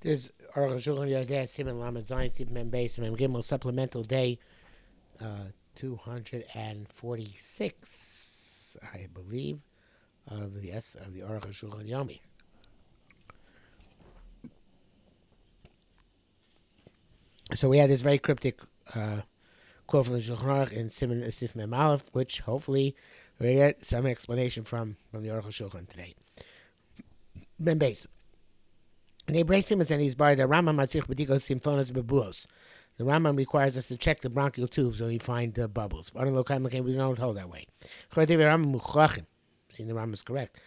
There's Arukh HaShulchan Yodeh Siman Lamed Zayin Sif Mem Beis Mem Gimel Supplemental Day 246, I believe, of the Arukh HaShulchan Yomi. So we had this very cryptic quote from the Shulchan Aruch in Siman Sif Mem Aleph, which hopefully we get some explanation from the Arukh HaShulchan today. Mem Beis. The Abrasimus and he's bar the Rambam Matzich B'dikos Symphonos Bebuos. The Rambam requires us to check the bronchial tubes when we find bubbles. We don't hold that way. Seen the Rambam is correct.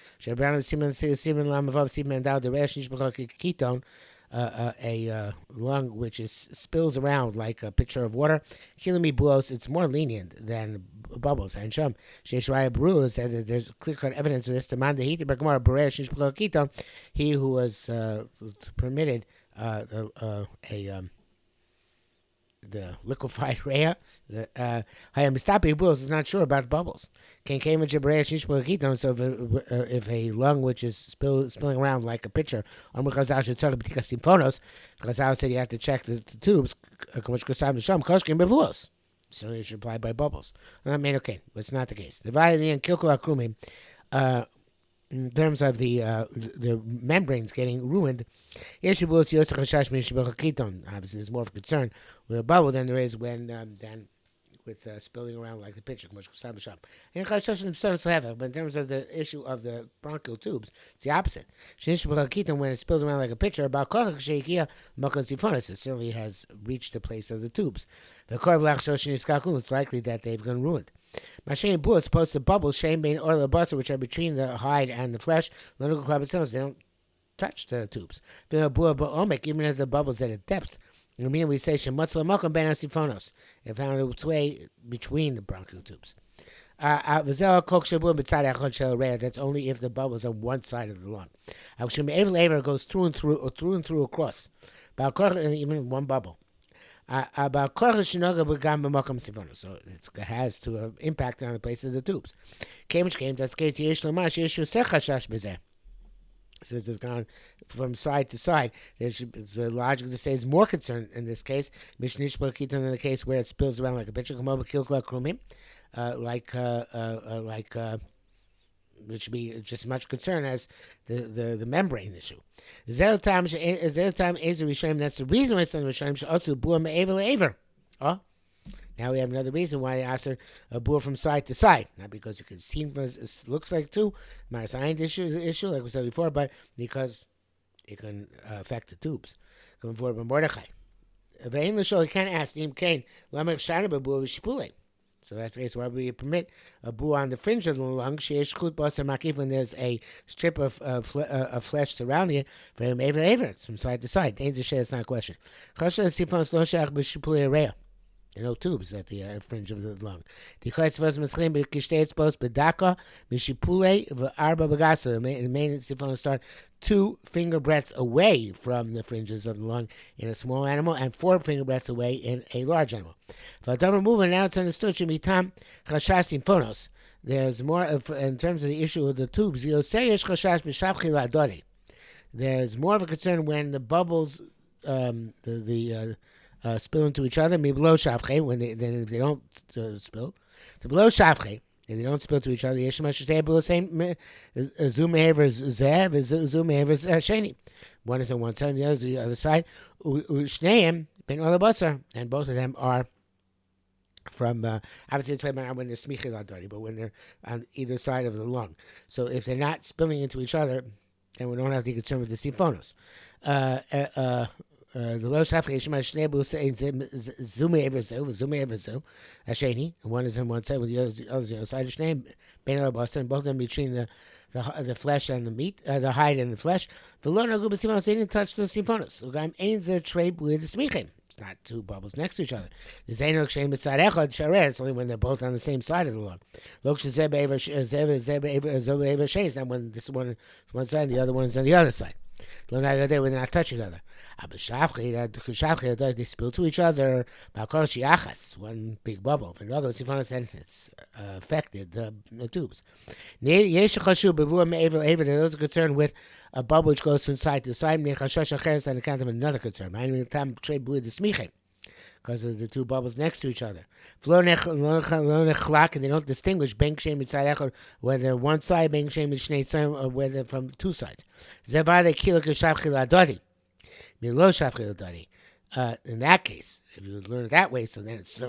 A lung which spills around like a pitcher of water. It's more lenient than bubbles. And Sham Sheshraya Brul said that there's clear-cut evidence for this. He who was permitted the liquefied rhea, the Hayamistapi Bulls is not sure about bubbles. So if a lung which is spilling around like a pitcher, Chazal said you have to check the tubes. So you should apply by bubbles. I mean, okay, but it's not the case. The Vayali and Kilkul Akrumim, in terms of the membranes getting ruined, obviously there's more of a concern with a bubble than there is when with spilling around like the pitcher. But in terms of the issue of the bronchial tubes, it's the opposite. When it's spilled around like a pitcher, it certainly has reached the place of the tubes. It's likely that they've gone ruined. Mashane Bua is supposed to bubble shame being oil buster, which are between the hide and the flesh. They don't touch the tubes. Even if the bubbles at a depth. We say it found its way between the bronchial tubes. That's only if the bubbles on one side of the lung. It goes through and through across. Even one bubble. So it has to impact on the place of the tubes. Since it's gone from side to side, it's logical to say it's more concerned in this case. In the case where it spills around like a pitcher, which should be just as much concern as the membrane issue. That's the reason why it's on the Rishonim also bua me'aver le'aver. Oh, now we have another reason why they asked her a bua from side to side, not because it could seem it looks like two marasayin issue like we said before, but because it can affect the tubes. Coming forward by Mordechai. You can't ask Im Kain Lamer Shana bua v'shipule. So that's the case why we permit a bua on the fringe of the lung, when there's a strip of flesh surrounding it, it's from side to side. It's not a question. There are no tubes at the fringe of the lung. The main siphon start 2 finger breadths away from the fringes of the lung in a small animal and 4 finger breadths away in a large animal. Now it's understood there's more in terms of the issue of the tubes. There's more of a concern when the bubbles spill into each other. Below shavche, when they don't spill. To below shavche, if they don't spill to each other, one is on one side, the other is the other side. And both of them are from obviously it's when they're smichil adori, but when they're on either side of the lung. So if they're not spilling into each other, then we don't have to be concerned with the symphonos. The Lo Shafri Yishma Shnebu says Zumi Everzu, Asheni, and one is on one side with the other on the other side. Shneim Ben Alabasa, and both of them between the flesh and the meat, the hide and the flesh. The Lo Nagu B'Simon didn't touch the Symphonos. Ugam Ain's a trade with the Smichim. It's not 2 bubbles next to each other. The Zainok Shem B'Tzad Echad Sharet. It's only when they're both on the same side of the lung. Lok Shezeb Ever Zeb Ever Shes, and when this one is one side, the other one is on the other side. When they're not touching each other. They spill to each other. One big bubble. And it's affected the tubes. There's a concern with a bubble which goes from side to side. On account of another concern. Because of the two bubbles next to each other. And they don't distinguish whether one side or whether from two sides. In that case, if you learn it that way, so then it's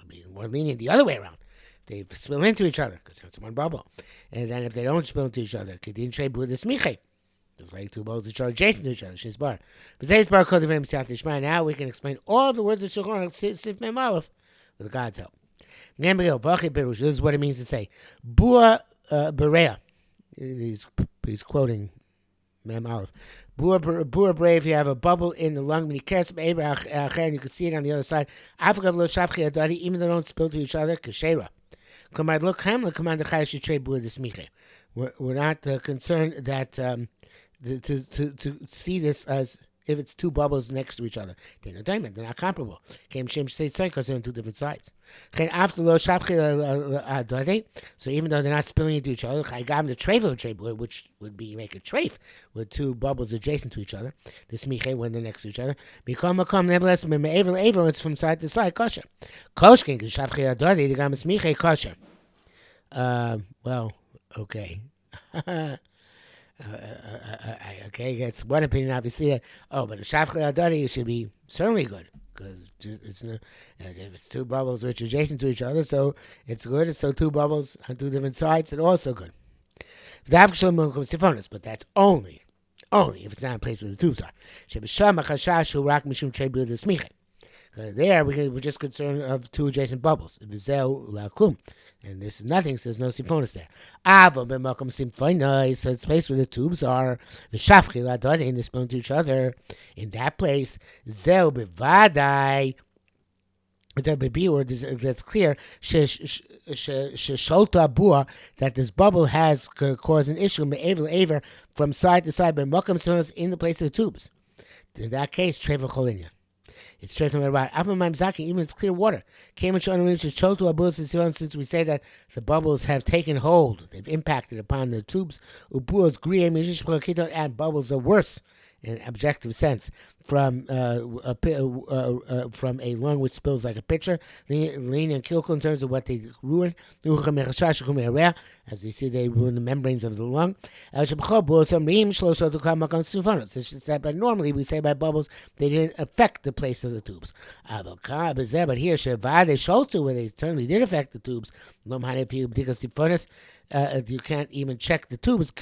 be more lenient the other way around. They spill into each other because it's one bubble. And then if they don't spill into each other, it's like two bowls which are adjacent to each other. She's bar. Now we can explain all of the words of Shulchan Sif Mem Aleph with God's help. This is what it means to say. Bua Berea. He's quoting Mem Aleph. Bua Berea, if you have a bubble in the lung, and you can see it on the other side. Even though they don't spill to each other, Kashera. We're not concerned that to see this as if it's two bubbles next to each other. They're not comparable. Because they're on two different sides. So even though they're not spilling into each other, which would be make a treif with two bubbles adjacent to each other, this miche when they're next to each other, nevertheless, it's from side to side, kosher. Kosher. Well, okay. Okay, that's one opinion, obviously. But a Shafchei Adari should be certainly good because if it's two bubbles which are adjacent to each other, so it's good. So two bubbles on two different sides, it's also good. But that's only if it's not a place where the tubes are. There, we're just concerned of two adjacent bubbles. And this is nothing, so there's no siphonus there. So it's a place where the tubes are, and they spill into each other. In that place, that's clear, that this bubble has caused an issue from side to side, but in the place of the tubes. In that case, Treva Cholinia. It's straight from the right. Even it's clear water. Since we say that the bubbles have taken hold, they've impacted upon the tubes, and bubbles are worse in an objective sense from a lung which spills like a pitcher. Lean and kilkel in terms of what they ruin. As you see, they ruin the membranes of the lung. But normally we say by bubbles, they didn't affect the place of the tubes. But here, where they certainly did affect the tubes, you can't even check the tubes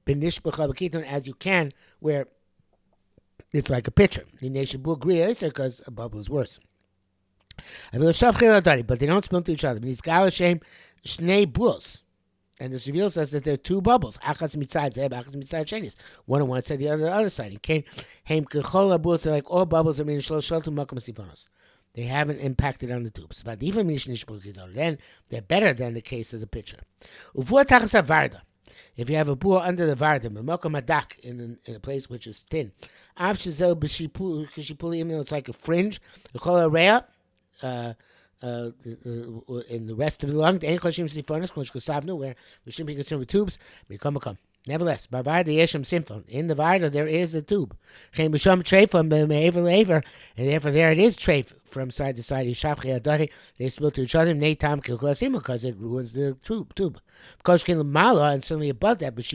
as you can where it's like a pitcher. Because a bubble is worse. But they don't spill to each other. And this reveals us that there are two bubbles. One on one side, the other side. Like all bubbles are they haven't impacted on the tubes. But even then they're better than the case of the pitcher. If you have a bua under the varda, in a place which is thin, even though it's like a fringe, in the rest of the lung, where we shouldn't be concerned with tubes, nevertheless, in the varda there is a tube, and therefore there it is treif from side to side. They spill to each other because it ruins the tube. And certainly above that, but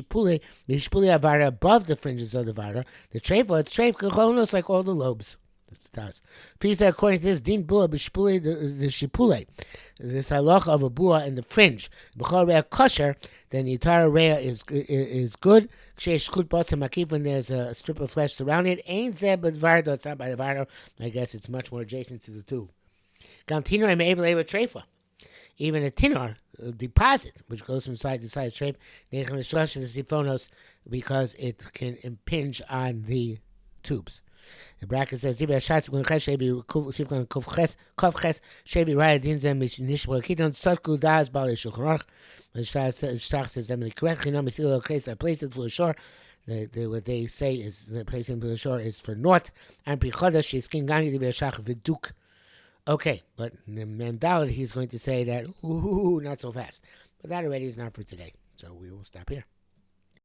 above the fringes of the varda, the treif, it's treif, like all the lobes. That's the tas. Pisa, according to this, din bua b'shpule the shipule. This halacha of a bua in the fringe. B'chol rea kosher, then the entire rea is good. When there's a strip of flesh surrounding it, ain't zeh but vardo. It's not by the vardo. I guess it's much more adjacent to the tube. Gam tinor em evel eva treifa. Even a tinor deposit, which goes from side to side, treif nechem shlosh the sifonos, because it can impinge on the tubes. The bracket says, Dibi Hashatz Gunches Shebi Sivkan Kovches Shebi Raya Dinzem Nishbor Kiton Sotku Das Bali Shulchan Aruch. The Shtach says, I'm correct. You know, Misilo Kreis, I place it for the shore. What they say is the placing for the shore is for north. And Pichodash is King Gangi Dibi Hashach Viduk. Okay, but the Mandalid, he's going to say that, ooh, not so fast. But that already is not for today. So we will stop here.